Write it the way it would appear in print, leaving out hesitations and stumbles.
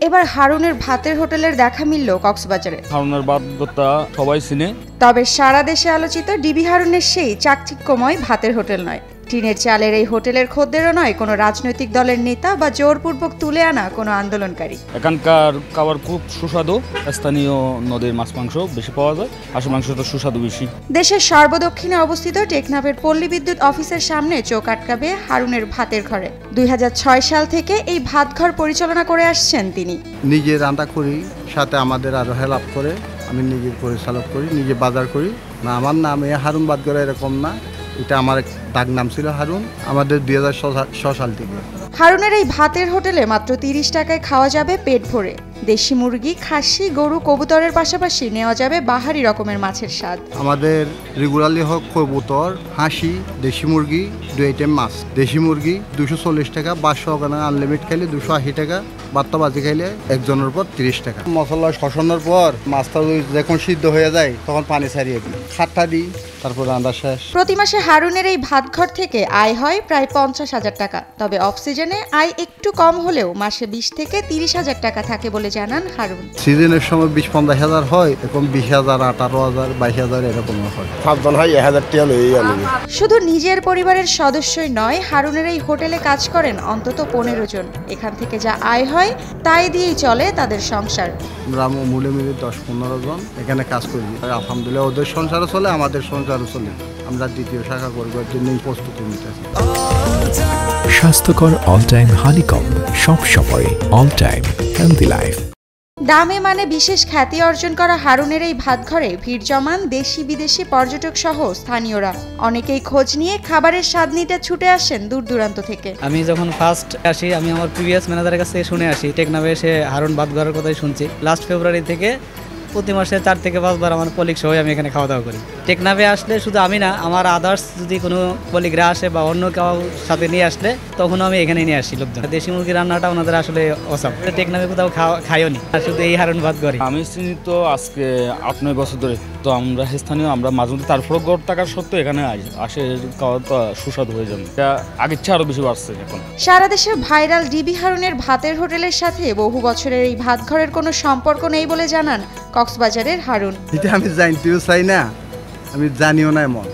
এবার হারুনের ভাতের হোটেলের দেখা মিলল কক্সবাজারে। হারুনের ভাতটা সবাই চিনে। তবে সারা দেশে আলোচিত ডিবি হারুনের সেই চাকচিক্যময় ভাতের হোটেল নয়। টিনের চালের এই হোটেলের খদ্দেরও নয় কোনো রাজনৈতিক দলের নেতা বা জোরপূর্বক তুলে আনা কোনো আন্দোলনকারী। এখানকার খাবার খুব সুস্বাদু। স্থানীয় নদীর মাছ মাংস বেশি পাওয়া যায়, হাঁস মাংস তো সুস্বাদু বেশি। দেশের সর্বদক্ষিণে অবস্থিত টেকনাফের পল্লী বিদ্যুৎ অফিসের সামনে চোখ আটকাবে হারুনের ভাতের ঘরে। 2006 সাল থেকে এই ভাতঘর পরিচালনা করে আসছেন তিনি। নিজে রান্না করি, সাথে আমাদের আরো হেল্প করে। আমি নিজে পরিচালক করি, নিজে বাজার করি। না, আমার নাম হারুন ভাতঘর এরকম না, এটা আমার ডাক নাম ছিল হারুন। আমাদের 2006 সাল থেকে হারুনের এই ভাতের হোটেলে মাত্র 30 টাকায় খাওয়া যাবে পেট ভরে। দেশি মুরগি, খাসি, গরু, কবুতরের পাশাপাশি নেওয়া যাবে বাহারি রকমের মাছের স্বাদ। আমাদের রেগুলারলি হোক কবুতর, হাঁসি, দেশি মুরগি, 2 আইটেম মাছ। দেশি মুরগি 240 টাকা, 500 ওখানে আনলিমিট খাইলে 280 টাকা, বাত্তা বাজি খাইলে একজনের উপর 30 টাকা। মশলা কষানোর পর মাছটা যখন সিদ্ধ হয়ে যায় তখন পানি ছাড়িয়ে দিই, খাট্টা দিই, তারপর রান্না শেষ। প্রতি মাসে হারুনের এই ভাতঘর থেকে আয় হয় প্রায় 50,000 টাকা। তবে অফ সিজনে আয় একটু কম হলেও মাসে 20 থেকে 30,000 টাকা থাকে বলে জানান হারুন। সিজনের সময় 20-15 হাজার হয়, এখন 20,000, 18,000, 22,000 এরকম হয়। 7 হয় 1,000 টাকা লই আনি। শুধু নিজের পরিবারের সদস্যই নয়, হারুনের এই হোটেলে কাজ করেন অন্তত 15 জন। এখান থেকে যা আয় হয় তাই দিয়েই চলে তাদের সংসার। আমরা মূলে মিলে 10-15 জন এখানে কাজ করি। আলহামদুলিল্লাহ ওদের সংসারও চলে, আমাদের সংসারও চলে। আমরা দ্বিতীয় শাখা করবার জন্য প্রস্তুতি নিতেছি। স্বাস্থ্যকর অল টাইম হানিকম, সব সময় অল টাইম হেলদি লাইফ। দামে মানে বিশেষ খ্যাতি অর্জন করা হারুনের এই ভাতঘরে ভিড় জমান দেশি বিদেশি পর্যটক সহ স্থানীয়রা। অনেকেই খোঁজ নিয়ে খাবারের স্বাদ নিতে ছুটে আসেন দূর দূরান্ত থেকে। আমি যখন ফার্স্ট আসি, আমি আমার প্রিভিয়াস ম্যানেজারের কাছে শুনে আসি টেকনাফে এসে হারুন ভাতঘরের কথাই শুনছি। লাস্ট ফেব্রুয়ারি থেকে প্রতি মাসে 4 থেকে 5 বার আমার কলিগ সহ আমি এখানে খাওয়া দাওয়া করি। টেকনাফে আসলে শুধু আমি না, আমার আদার্স যদি কোনো কলিগরা আসে বা অন্য কাউ সাথে নিয়ে আসলে তখনও আমি এখানে নিয়ে আসি লোকজন। দেশি মুরগির রান্নাটা ওনাদের আসলে অসাম। টেকনাফে কোথাও খাইও নি, শুধু এই হারুন ভাতঘরে। আমি চিনি তো আজকে 8-9 বছর ধরে। তো আমরা স্থানীয়, আমরা মাঝে মধ্যে তারপরে গড় টাকার সত্ত্বেও এখানে আসে খাওয়াটা সুস্বাদু হয়ে যাবে। এটা আগের চেয়ে আরো বেশি বাড়ছে এখন। সারা দেশে ভাইরাল ডিবি হারুনের ভাতের হোটেলের সাথে বহু বছরের এই ভাতঘরের কোনো সম্পর্ক নেই বলে জানান কক্সবাজারের হারুন। এটা আমি জানতেও চাই না, আমি জানিও না এমন।